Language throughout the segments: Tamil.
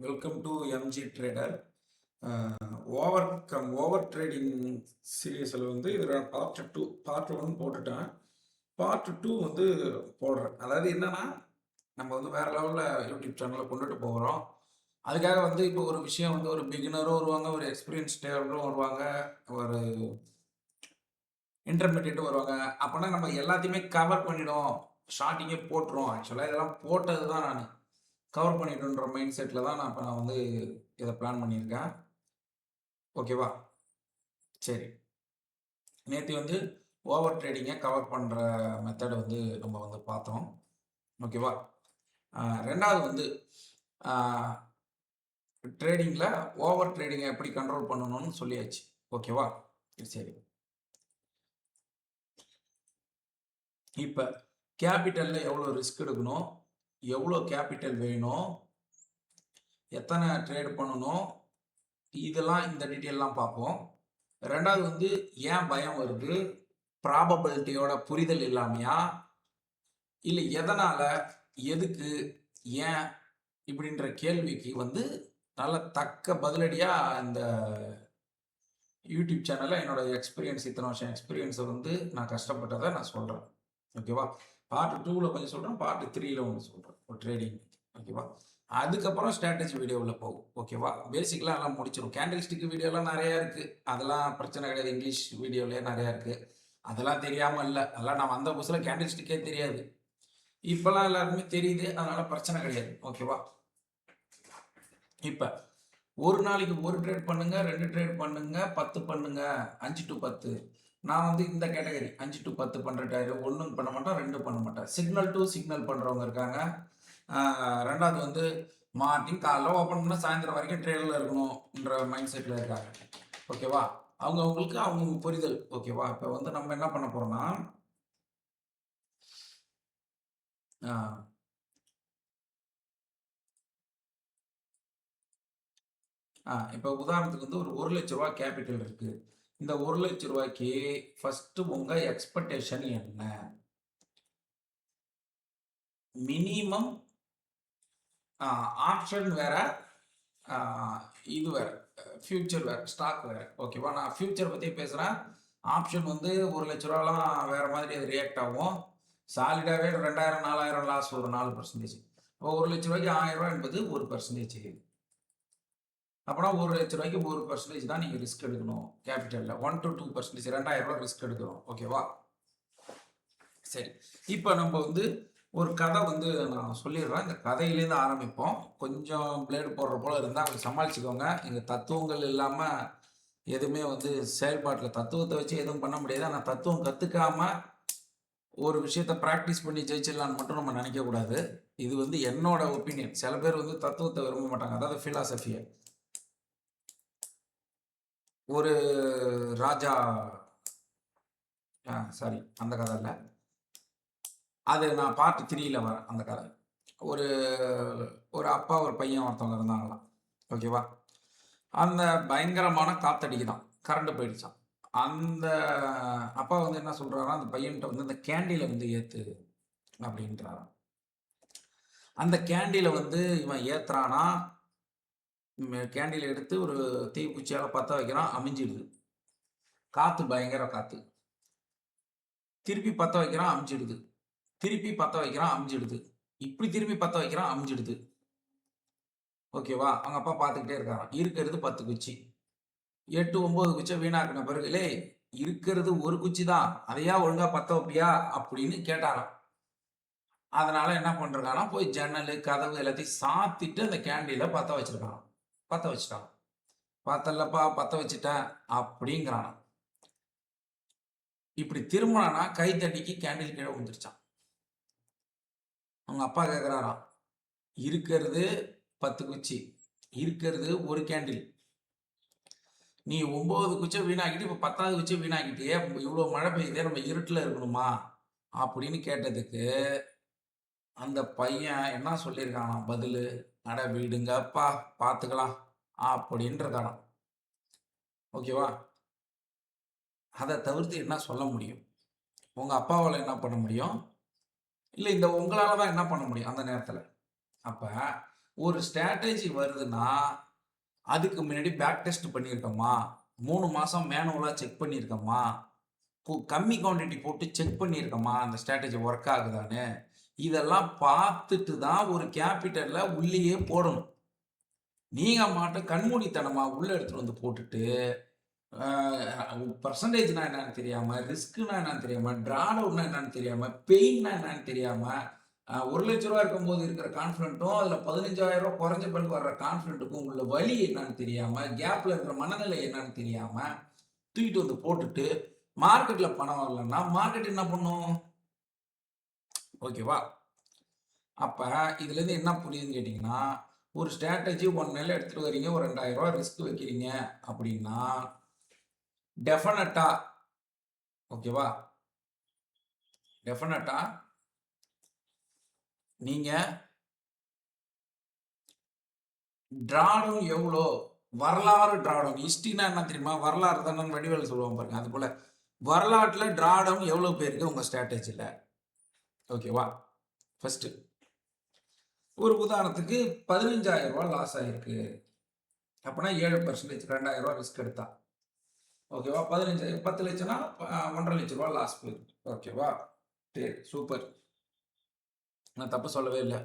Welcome to MG trader. Over trading சீரியஸில் வந்து இதில் பார்ட் ஒன் போட்டுட்டேன். பார்ட் டூ வந்து போடுறேன். அதாவது என்னன்னா, நம்ம வந்து வேறு லெவலில் யூடியூப் சேனலில் கொண்டுட்டு போகிறோம். அதுக்காக வந்து இப்போ ஒரு விஷயம் வந்து ஒரு பிகினரும் வருவாங்க, ஒரு எக்ஸ்பீரியன்ஸ் ட்ரேடரும் வருவாங்க, ஒரு இன்டர்மீடியட்டும் வருவாங்க. அப்போனா நம்ம எல்லாத்தையுமே கவர் பண்ணிடும், ஸ்டார்டிங்கே போட்டுரும். ஆக்சுவலாக இதெல்லாம் போட்டது தான் நான் கவர் பண்ணிடணுன்ற மைண்ட் செட்டில் தான் நான் வந்து இதை பிளான் பண்ணியிருக்கேன். ஓகேவா? சரி. நேற்று வந்து ஓவர் ட்ரேடிங்கை கவர் பண்ணுற மெத்தடை வந்து நம்ம வந்து பார்த்தோம். ஓகேவா? ரெண்டாவது வந்து ட்ரேடிங்கில் ஓவர் ட்ரேடிங்கை எப்படி கண்ட்ரோல் பண்ணணும்னு சொல்லியாச்சு. ஓகேவா? சரி. இப்போ கேபிட்டலில் எவ்வளோ ரிஸ்க் எடுக்கணும், எவ்வளோ கேபிட்டல் வேணும், எத்தனை ட்ரேட் பண்ணணும், இதெல்லாம் இந்த டீட்டெயிலெலாம் பார்ப்போம். ரெண்டாவது வந்து ஏன் பயம் வருது, ப்ராபபிலிட்டியோட புரிதல் இல்லாமையா, இல்லை எதனால், எதுக்கு, ஏன் இப்படின்ற கேள்விக்கு வந்து நல்ல தக்க பதிலடியாக இந்த யூடியூப் சேனலில் என்னோட எக்ஸ்பீரியன்ஸ், இத்தனை வருஷம் எக்ஸ்பீரியன்ஸை வந்து நான் கஷ்டப்பட்டதை நான் சொல்கிறேன். ஓகேவா? பார்ட் 2ல் கொஞ்சம் சொல்கிறேன், பார்ட் 3ல் ஒன்று சொல்கிறேன், ஒரு ட்ரேடிங். ஓகேவா? அதுக்கப்புறம் ஸ்ட்ராட்டஜி வீடியோவில் போகும். ஓகேவா? பேசிக்கெலாம் எல்லாம் முடிச்சிடும். கேண்டில் ஸ்டிக் வீடியோலாம் நிறையா இருக்குது, அதெல்லாம் பிரச்சனை கிடையாது. இங்கிலீஷ் வீடியோவிலே நிறையா இருக்குது, அதெல்லாம் தெரியாமல் இல்லை. அதெல்லாம் நான் வந்த புதுசில் கேண்டில் ஸ்டிக்கே தெரியாது. இப்போல்லாம் எல்லாருக்குமே தெரியுது, அதனால் பிரச்சனை கிடையாது. ஓகேவா? இப்போ ஒரு நாளைக்கு ஒரு ட்ரேட் பண்ணுங்க, 2 ட்ரேட் பண்ணுங்க, 10 பண்ணுங்க, 5 to 10. நான் வந்து இந்த கேட்டகரி 5 to 10 பண்ணுற டயர். 1 பண்ண மாட்டேன், 2 பண்ண மாட்டேன். சிக்னல் டு சிக்னல் பண்ணுறவங்க இருக்காங்க. ரெண்டாவது வந்து மார்னிங் காலைல ஓப்பன் பண்ணால் சாயந்தரம் வரைக்கும் ட்ரேடில் இருக்கணும்ன்ற மைண்ட் செட்டில் இருக்காங்க. ஓகேவா? அவங்களுக்கு அவங்க புரிதல். ஓகேவா? இப்போ வந்து நம்ம என்ன பண்ண போகிறோம்னா, இப்போ உதாரணத்துக்கு வந்து ஒரு 1 லட்ச ரூபா கேபிட்டல் இருக்குது. இந்த 1 லட்ச ரூபாய்க்கு ஃபஸ்ட்டு உங்கள் எக்ஸ்பெக்டேஷன் என்ன? மினிமம் ஆப்ஷன் வேற, இது வேற, ஃபியூச்சர் வேற, ஸ்டாக் வேற. ஓகேவா? நான் ஃபியூச்சர் பற்றி பேசுகிறேன். ஆப்ஷன் வந்து 1 லட்ச ரூபாலாம் வேறு மாதிரி அது ரியாக்ட் ஆகும். சாலிடாகவே 2000 4000 லாஸ் ஒரு 4%. இப்போ 1 லட்ச ரூபாய்க்கு 1000 ரூபா என்பது 1%. அப்போனா 1 லட்ச ரூபாய்க்கு 1% தான் நீங்கள் ரிஸ்க் எடுக்கணும் கேபிட்டலில். 1 to 2%, 2000 ரூபா ரிஸ்க் எடுக்கணும். ஓகேவா? சரி. இப்போ நம்ம வந்து ஒரு கதை வந்து நான் சொல்லிடுறேன். இந்த கதையிலேருந்து ஆரம்பிப்போம். கொஞ்சம் பிளேடு போடுற போல் இருந்தால் அவங்க சமாளிச்சுக்கோங்க. எங்கள் தத்துவங்கள் இல்லாமல் எதுவுமே வந்து செயல்பாட்டில் தத்துவத்தை வச்சு எதுவும் பண்ண முடியாது. ஆனால் தத்துவம் கற்றுக்காம ஒரு விஷயத்தை ப்ராக்டிஸ் பண்ணி ஜெயிச்சிடலான்னு மட்டும் நம்ம நினைக்கக்கூடாது. இது வந்து என்னோட ஒப்பீனியன். சில பேர் வந்து தத்துவத்தை விரும்ப மாட்டாங்க, அதாவது ஃபிலாசபியை. ஒரு ராஜா, சாரி அந்த கதை இல்லை, அது நான் பார்ட் 3ல் வரேன். அந்த கதை ஒரு ஒரு அப்பா ஒரு பையன் ஒருத்தவங்க இருந்தாங்களாம். ஓகேவா? அந்த பயங்கரமான காத்தடிக்குதான், கரண்ட் போயிடுச்சான். அந்த அப்பா வந்து என்ன சொல்கிறாரா, அந்த பையன்கிட்ட வந்து இந்த கேண்டிலை வந்து ஏற்று அப்படின்றாராம். அந்த கேண்டிலை வந்து இவன் ஏற்றுறானா, கேண்டிலை எடுத்து ஒரு தீக்குச்சியால் பற்ற வைக்கிறான், அமைஞ்சிடுது. காற்று பயங்கர காற்று. திருப்பி பற்ற வைக்கிறான், அமைஞ்சிடுது. திருப்பி பற்ற வைக்கிறான், அமைஞ்சிடுது. இப்படி திருப்பி பற்ற வைக்கிறான், அமைஞ்சிடுது. ஓகேவா? அவங்க அப்பா பார்த்துக்கிட்டே இருக்காராம். இருக்கிறது 10 குச்சி. 8 9 குச்சியை வீணாக்கின பிறகு, "லே, இருக்கிறது ஒரு குச்சி தான், அதையா ஒழுங்கா பற்ற வைப்பியா?" அப்படின்னு கேட்டாராம். அதனால என்ன பண்ணிருக்கானா, போய் ஜன்னல் கதவு எல்லாத்தையும் சாத்திட்டு அந்த கேண்டிலை பற்ற வச்சிருக்கான். பற்ற வச்சுட்டான். "பார்த்தல்லப்பா, பற்ற வச்சுட்டேன்" அப்படிங்கிறான். இப்படி திரும்பினானா கைத்தட்டிக்கு கேண்டில் கீழே விழுந்துருச்சான். அவங்க அப்பா கேட்குறாராம், இருக்கிறது 10 குச்சி, இருக்கிறது ஒரு கேண்டில், நீ 9 குச்சியை வீணாக்கிட்டு இப்போ 10வது குச்சியை வீணாக்கிட்டியே, இவ்வளோ மழை பெய்யுதே, நம்ம இருட்டில் இருக்கணுமா அப்படின்னு கேட்டதுக்கு அந்த பையன் என்ன சொல்லியிருக்கானா பதில், "அட விடுங்கப்பா, பார்த்துக்கலாம்" அப்படின்றதானாம். ஓகேவா? அதை தவிர்த்து என்ன சொல்ல முடியும்? உங்கள் அப்பாவால் என்ன பண்ண முடியும்? இல்லை இந்த உங்களால் தான் என்ன பண்ண முடியும் அந்த நேரத்தில்? அப்போ ஒரு ஸ்ட்ராட்டஜி வருதுன்னா, அதுக்கு முன்னாடி பேக் டெஸ்ட் பண்ணியிருக்கோமா? 3 மாசம் மேனுவலா செக் பண்ணியிருக்கோமா? கம்மி குவான்டிட்டி போட்டு செக் பண்ணியிருக்கோமா? அந்த ஸ்ட்ராட்டஜி ஒர்க் ஆகுதான்னு? இதெல்லாம் பார்த்துட்டு தான் ஒரு கேபிட்டல்ல உள்ளேயே போடணும். நீங்க பாட்டுக்கு கண்மூடித்தனமா உள்ள எடுத்துட்டு வந்து போட்டுட்டு, அ பெர்சன்டேஜ்னா என்னன்னு தெரியாம, ரிஸ்க்னா என்னன்னு தெரியாம, டிராடவுன்னா என்னன்னு தெரியாம, பெயின்னா என்னன்னு தெரியாம, ரூ. 1,00,000 இருக்கும்போது இருக்கிற கான்ஃபிடென்ட்டும், அதுல ரூ. 15,000 குறைஞ்ச பிறகு வர்ற கான்ஃபிடென்ட்க்கும் உள்ள வலி என்னன்னு தெரியாம, கேப்ல இருக்கிற மனநிலை என்னன்னு தெரியாம, தூக்கிட்டு வந்து போட்டுட்டு, மார்க்கெட்ல பணம் வரலன்னா, மார்க்கெட் என்ன பண்ணும்? ஓகேவா? அப்ப இதுலேருந்து என்ன புரியுதுன்னு கேட்டீங்கன்னா, ஒரு ஸ்ட்ராட்டஜி 1 நெல்ல எடுத்துட்டு வரீங்க. ஒரு ரூ. 2,000 ரிஸ்க் வைக்கிறீங்க அப்படின்னா, டெஃபனட்டா ஓகேவா? டெஃபனட்டா நீங்க டிராடவுன் எவ்வளோ? வரலாறு டிராடவுன். ஹிஸ்டரின்னா என்ன தெரியுமா? வரலாறு தானேன்னு வடிவேலு சொல்லுவான் பாருங்க. அதுபோல வரலாற்றுல டிராடவுன் எவ்வளோ போயிருக்கு உங்க ஸ்ட்ராட்டஜில? ஓகேவா? ஃபர்ஸ்ட்டு. ஒரு உதாரணத்துக்கு ரூ. 15,000 லாஸ் ஆயிருக்கு. அப்பன்னா 7% ரூ. 2,000 ரிஸ்க் எடுத்தா. ஓகேவா? 15 10,00,000னா ரூ. 1,50,000 லாஸ் போயிருக்கு. ஓகேவா? சரி, சூப்பர். நான் தப்பு சொல்லவே இல்ல.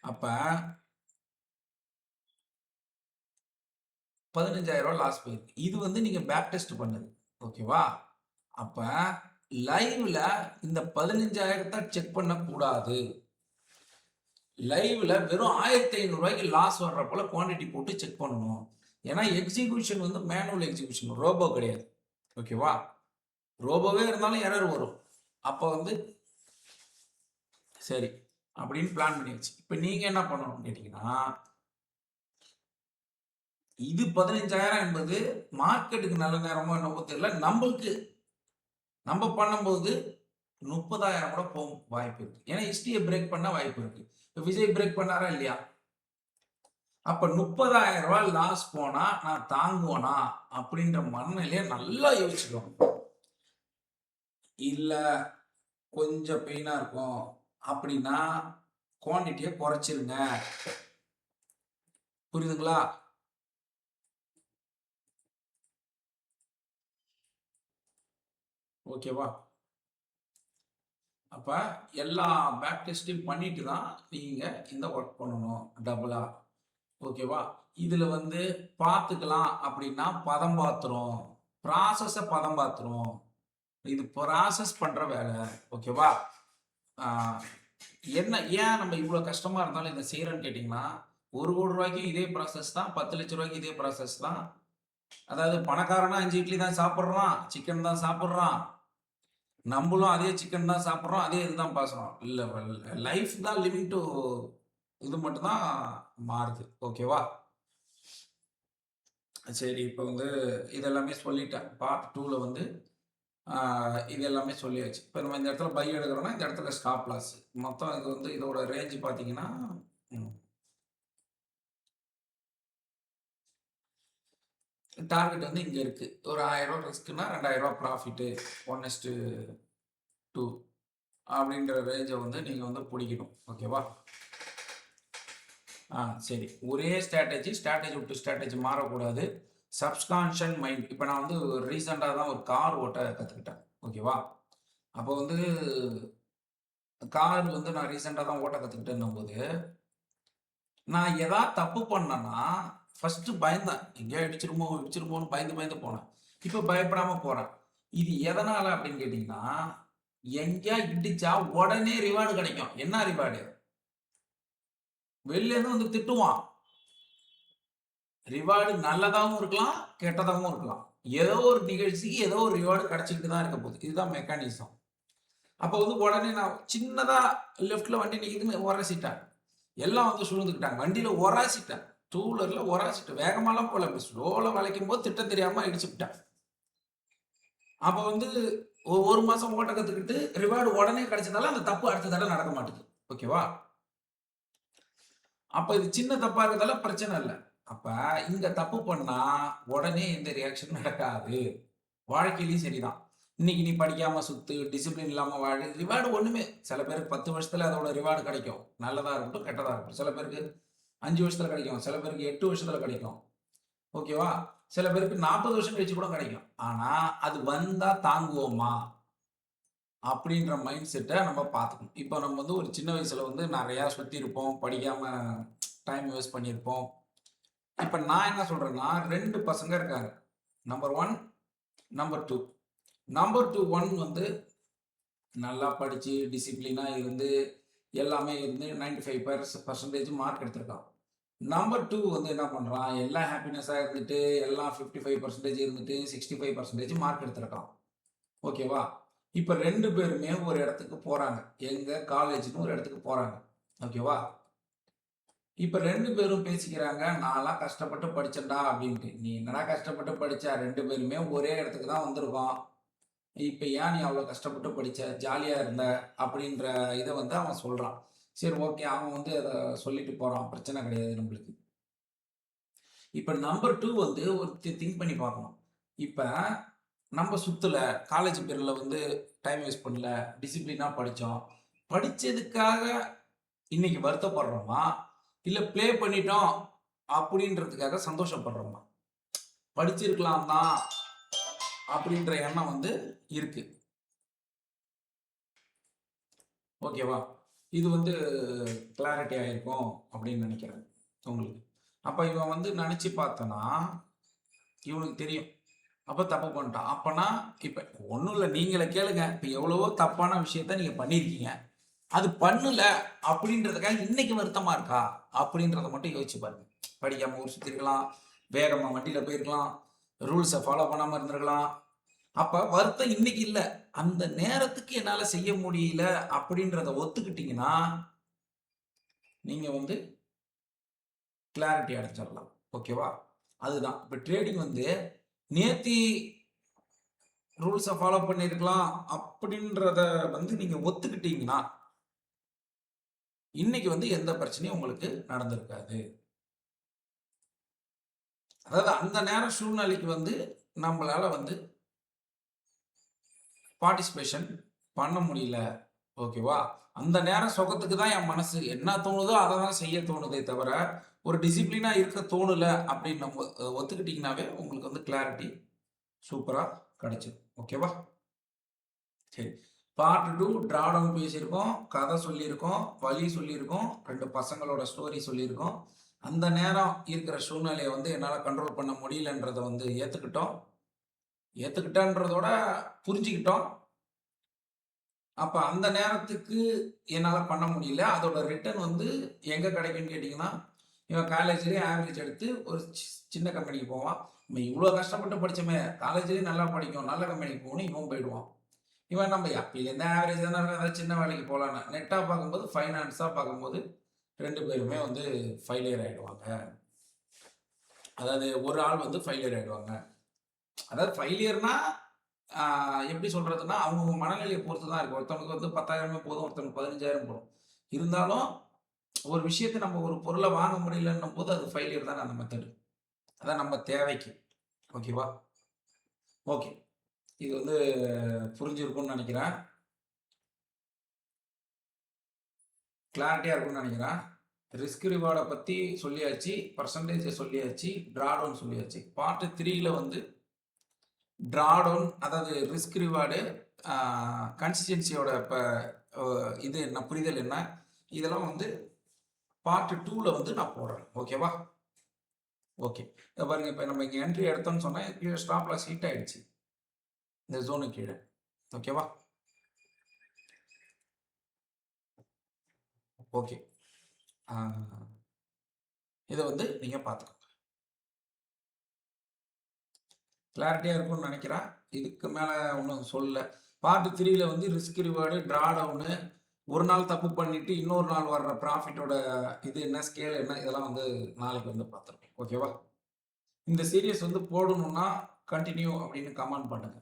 அப்ப ரூ. 15,000 லாஸ் போயிருக்கு. இது வந்து நீங்க பேக் டெஸ்ட் பண்ணது. ஓகேவா? அப்ப லைவ்ல இந்த 15,000 செக் பண்ணக்கூடாது. லைவ்ல வெறும் ரூ. 1,500 லாஸ் வர்ற போல குவான்டிட்டி போட்டு செக் பண்ணணும். ஏன்னா எக்ஸிகியூஷன் வந்து மேனுவல் எக்ஸிகியூஷன். ரோபோ கிடையாது. ஓகேவா? ரோபோவே இருந்தாலும் எரர் வரும். அப்ப வந்து சரி அப்படின்னு பிளான் பண்ணியாச்சு. இப்ப நீங்க என்ன பண்ணணும்னு கேட்டீங்கன்னா, இது 15,000 என்பது மார்க்கெட்டுக்கு நல்ல நேரமோ என்னவோ தெரியல. நம்மளுக்கு நம்ம பண்ணும்போது 30,000 கூட போகும் வாய்ப்பு இருக்கு. ஏன்னா ஹிஸ்டரிய பிரேக் பண்ண வாய்ப்பு இருக்கு. இப்ப விஜய் பிரேக் பண்ணாரா இல்லையா? அப்ப ரூ. 30,000 லாஸ் போனா நான் தாங்குவேனா? அப்படின்ற மனநிலைய நல்லா யோசிச்சுக்கணும். இல்ல கொஞ்சம் பெயினா இருக்கும் அப்படின்னா, குவான்டிட்டிய குறைச்சிருங்க. புரியுதுங்களா? ஓகேவா? அப்ப எல்லா பேக் டெஸ்டையும் பண்ணிட்டு தான் நீங்க இந்த ஒர்க் பண்ணணும். டபுளா. ஓகேவா? இதுல வந்து பார்த்துக்கலாம் அப்படின்னா பதம் பார்த்துரும். பதம் பார்த்துரும். இது ப்ராசஸ் பண்ற வேலை. ஓகேவா? ஆ என்ன ஏன் நம்ம இவ்ளோ கஷ்டமா இருந்தாலும் இத செய்றோம்ன்னு கேட்டீங்கன்னா, ரூ. 1,00,00,000க்கு இதே ப்ராசஸ் தான். ரூ. 10,00,000க்கு இதே ப்ராசஸ் தான். அதாவது பணக்காரனா 5 இட்லி தான் சாப்பிடுறான். சிக்கன் தான் சாப்பிடுறான். நம்பளும் அதே சிக்கன் தான் சாப்பிடுறோம். அதே இதுதான் பேசுறோம். இல்ல லைஃப் தான் லிவிங் டூ இது மட்டும் தான் மாறுது. ஓகேவா? சரி, இப்ப வந்து இதெல்லாமே சொல்லிட்டேன். பார்ட் 2ல வந்து ஆ இது எல்லாமே சொல்லியாச்சு. இப்ப நம்ம இந்த இடத்துல பை எடுக்கிறோம்னா, இந்த இடத்துல ஸ்டாப் லாஸ். மொத்தம் இது வந்து இதோட ரேஞ்ச் பார்த்தீங்கன்னா, ம் டார்கெட் வந்து இங்க இருக்கு. ஒரு ரூ. 1,000 ரிஸ்க்னா ரூ. 2,000 ப்ராஃபிட்டு 1:2 அப்படின்ற ரேஞ்ச வந்து நீங்க வந்து புடிக்கணும். ஓகேவா? சரி. ஒரே ஸ்ட்ராட்டஜி விட்டு ஸ்ட்ராட்டஜி மாறக்கூடாது. Subconscious mind. இப்ப நான் வந்து ரீசென்ட்டா தான் ஒரு கார் ஓட்ட கத்துக்கிட்டேன். ஓகேவா? அப்போ வந்து கார் வந்து நான் ரீசென்ட்டா தான் ஓட்ட கத்துக்கிட்டேன்னும்போது, நான் ஏதாவது தப்பு பண்ணேன்னா, ஃபர்ஸ்ட்டு பயந்தேன். எங்கேயோ இடிச்சிருமோ, இடிச்சிருமோன்னு பயந்து பயந்து போனேன். இப்ப பயப்படாம போறேன். இது எதனால அப்படின்னு கேட்டீங்கன்னா, எங்கேயா இடிச்சா உடனே ரிவார்டு கிடைக்கும். என்ன ரிவார்டு? வெளிலேருந்து வந்து திட்டுவான். ரிவார்டு நல்லதாவும் இருக்கலாம், கெட்டதாவும் இருக்கலாம். ஏதோ ஒரு நிகழ்ச்சிக்கு ஏதோ ஒரு ரிவார்டு கிடைச்சுக்கிட்டு தான் இருக்க போகுது. இதுதான் மெக்கானிசம். அப்போ வந்து உடனே நான் சின்னதா லெஃப்ட்ல வண்டி நிக்குதுன்னு உரசிட்டேன். எல்லாம் வந்து சூழ்ந்துக்கிட்டாங்க. வண்டியில உராசிட்டேன். டூ வீலர்ல உராசிட்டேன். வேகமாலாம் போல. ஸ்லோல வளைக்கும்போது திட்ட தெரியாம இடிச்சுப்புட்டேன். அப்ப வந்து 1 மாசம் ஓட்ட கத்துக்கிட்டு ரிவார்டு உடனே கிடைச்சதால அந்த தப்பு அடுத்த தடவ நடக்க மாட்டுது. ஓகேவா? அப்ப இது சின்ன தப்பா இருக்கிறதால பிரச்சனை இல்ல. அப்ப இங்க தப்பு பண்ணா உடனே எந்த ரியாக்ஷனும் நடக்காது. வாழ்க்கையிலயும் சரிதான். இன்னைக்கு நீ படிக்காம சுத்து, டிசிப்ளின் இல்லாம வாழு, ரிவார்டு ஒண்ணுமே சில பேருக்கு 10 வருஷத்துல அதோட ரிவார்டு கிடைக்கும். நல்லதா இருக்கட்டும், கெட்டதா இருக்கட்டும். சில பேருக்கு 5 வருஷத்துல கிடைக்கும். சில பேருக்கு 8 வருஷத்துல கிடைக்கும். ஓகேவா? சில பேருக்கு 40 வருஷம் கழிச்சு கூட கிடைக்கும். ஆனா, அது வந்தா தாங்குவோமா? அப்படின்ற மைண்ட் செட்ட நம்ம பார்த்துக்கணும். இப்போ நம்ம வந்து ஒரு சின்ன வயசுல வந்து நெறையா சுத்தியிருப்போம். படிக்காம டைம் வேஸ்ட் பண்ணியிருப்போம். இப்ப நான் என்ன சொல்றேன்னா, 2 பசங்க இருக்காங்க. Number 1, number 2. நம்பர் 2 1 வந்து நல்லா படிச்சு, டிசிப்ளினா இருந்து, எல்லாமே இருந்து 95% மார்க் எடுத்திருக்கான். நம்பர் 2 வந்து என்ன பண்றான், எல்லாம் ஹேப்பினஸ்ஸா இருந்துட்டு, எல்லாம் 55% இருந்துட்டு, 65% மார்க் எடுத்திருக்கான். ஓகேவா? இப்ப 2 பேருமே ஒரு இடத்துக்கு போறாங்க. எங்க காலேஜ்ன்னு ஒரு இடத்துக்கு போறாங்க. ஓகேவா? இப்ப 2 பேரும் பேசிக்கிறாங்க, "நான்லாம் கஷ்டப்பட்டு படிச்சேன்டா" அப்படின்ட்டு. "நீ என்னடா கஷ்டப்பட்டு படிச்ச? 2 பேருமே ஒரே இடத்துக்கு தான் வந்திருக்கோம். இப்ப ஏன் நீ அவ்வளோ கஷ்டப்பட்டு படிச்ச? ஜாலியா இருந்த" அப்படின்ற இத வந்து அவன் சொல்றான். சரி ஓகே. அவன் வந்து அத சொல்லிட்டு போறான். பிரச்சனை கிடையாது நம்மளுக்கு. இப்ப நம்பர் 2 வந்து ஒரு திங்க் பண்ணி பார்க்கணும். இப்ப நம்ம சுத்தல, காலேஜ் பீரியட்ல வந்து டைம் வேஸ்ட் பண்ணல, டிசிப்ளினா படிச்சோம். படிச்சதுக்காக இன்னைக்கு வருத்தப்படுறோமா? இல்ல ப்ளே பண்ணிட்டோம் அப்படின்றதுக்காக சந்தோஷப்படுறோமா? படிச்சிருக்கலாம் தான் அப்படின்ற எண்ணம் வந்து இருக்கு. ஓகேவா? இது வந்து கிளாரிட்டி ஆயிருக்கும் அப்படின்னு நினைக்கிறேன் உங்களுக்கு. அப்ப இவன் வந்து நினைச்சு பார்த்தனா, இவனுக்கு தெரியும். அப்ப தப்பு பண்ணிட்டான். அப்பன்னா இப்ப ஒண்ணும் இல்ல நீங்களே கேளுங்க. இப்ப எவ்வளவோ தப்பான விஷயத்த நீங்க பண்ணியிருக்கீங்க. அது பண்ணல அப்படின்றதுக்காக இன்னைக்கு வருத்தமா இருக்கா? அப்படின்றத மட்டும் யோசிச்சு பாருங்க. படிக்காம ஊர் சுத்தியிருக்கலாம், வேகமா வண்டியில போயிருக்கலாம், ரூல்ஸ ஃபாலோ பண்ணாம இருந்திருக்கலாம். அப்ப வருத்தம் இன்னைக்கு இல்ல. அந்த நேரத்துக்கு என்னால செய்ய முடியல அப்படின்றத ஒத்துக்கிட்டீங்கன்னா, நீங்க வந்து கிளாரிட்டி அடைஞ்சிடலாம். ஓகேவா? அதுதான். இப்ப ட்ரேடிங் வந்து நேத்தி ரூல்ஸ ஃபாலோ பண்ணியிருக்கலாம் அப்படின்றத வந்து நீங்க ஒத்துக்கிட்டீங்கன்னா, இன்னைக்கு வந்து எந்த பிரச்சனையும் உங்களுக்கு நடந்திருக்காது. அதாவது அந்த நேர சூழ்நிலைக்கு வந்து நம்மளால வந்து பார்ட்டிசிபேஷன் பண்ண முடியல. ஓகேவா? அந்த நேரம் சுகத்துக்கு தான் என் மனசு என்ன தோணுதோ அத தான் செய்ய தோணுதே தவிர, ஒரு டிசிப்ளினா இருக்க தோணல அப்படின்னு நம்ம ஒத்துக்கிட்டீங்கன்னாவே உங்களுக்கு வந்து கிளாரிட்டி சூப்பரா கிடைச்சிரும். ஓகேவா? சரி. பார்ட் 2 டிராடவுன் பேசியிருக்கோம். கதை சொல்லியிருக்கோம். வழி சொல்லியிருக்கோம். 2 பசங்களோட ஸ்டோரி சொல்லியிருக்கோம். அந்த நேரம் இருக்கிற சூழ்நிலைய வந்து என்னால கண்ட்ரோல் பண்ண முடியலன்றத வந்து ஏத்துக்கிட்டோம். ஏத்துக்கிட்டோன்றதோட புரிஞ்சுக்கிட்டோம். அப்ப அந்த நேரத்துக்கு என்னால பண்ண முடியல. அதோட ரிட்டர்ன் வந்து எங்க கிடைக்கும்னு கேட்டீங்கன்னா, இவன் காலேஜ்லயே ஆவரேஜ் எடுத்து ஒரு சின்ன கம்பெனிக்கு போவான். நம்ம இவ்ளோ கஷ்டப்பட்டு படிச்சோமே, காலேஜ்லயே நல்லா படிக்கும். நல்ல கம்பெனிக்கு போகணும். இவன் போயிடுவான். இவன் நம்ம அப்பயிலேருந்தே ஆவரேஜ் தானே இருக்கோம். ஏதாவது சின்ன வேலைக்கு போலான்னு. நெட்டா பார்க்கும்போது, ஃபைனான்ஸா பார்க்கும்போது 2 பேருமே வந்து ஃபெயிலியர் ஆயிடுவாங்க. அதாவது ஒரு ஆள் வந்து ஃபெயிலியர் ஆயிடுவாங்க. அதாவது ஃபெயிலியர்னா எப்படி சொல்றதுன்னா, அவங்கவங்க மனநிலைய பொறுத்து தான் இருக்கு. ஒருத்தவனுக்கு வந்து 10,000 போதும், ஒருத்தனுக்கு 15,000 போடும். இருந்தாலும் ஒரு விஷயத்த நம்ம ஒரு பொருள வாங்க முடியலன்னும்போது, அது ஃபெயிலியர் தானே அந்த மெத்தடு. அதான் நம்ம தேவைக்கு. ஓகேவா? ஓகே. இது வந்து புரிஞ்சிருக்கும்னு நெனைக்கிறேன். கிளாரிட்டியா இருக்கும்னு நெனைக்கிறேன். ரிஸ்க் ரிவார்ட பத்தி சொல்லியாச்சு. பெர்சன்டேஜ சொல்லியாச்சு. டிராடவுன் சொல்லியாச்சு. பார்ட் 3ல வந்து டிராடவுன் அதாவது ரிஸ்க் ரிவார்டு ஆ கன்சிஸ்டன்சியோட அ இது என்ன புரிதல் என்ன? இதெல்லாம் வந்து பார்ட் 2ல வந்து நான் போடுறேன். ஓகேவா? ஓகே. இத பாருங்க இப்ப நம்ம இங்க என்ட்ரி எடுத்தோம்னு சொன்னா, கீழ ஸ்டாப் லாஸ் ஹிட் ஆயிடுச்சு. இந்த ஜோனுக்கு கீழ. ஓகேவா? ஓகே. ஆ இத வந்து நீங்க பார்த்துக்கோங்க. கிளாரிட்டியா இருக்கும்னு நெனைக்கிறேன். இதுக்கு மேல ஒண்ணும் சொல்லல. பார்ட் 3ல வந்து ரிஸ்க் ரிவார்டு, டிராடவுனு, ஒரு நாள் தப்பு பண்ணிட்டு, இன்னொரு நாள் வர்ற ப்ராஃபிட்டோட இது என்ன, ஸ்கேல் என்ன, இதெல்லாம் வந்து நாளைக்கு வந்து பார்த்துருவோம். ஓகேவா? இந்த சீரிஸ் வந்து போடணும்னா, கன்டின்யூ அப்படின்னு கமெண்ட் பண்ணுங்க.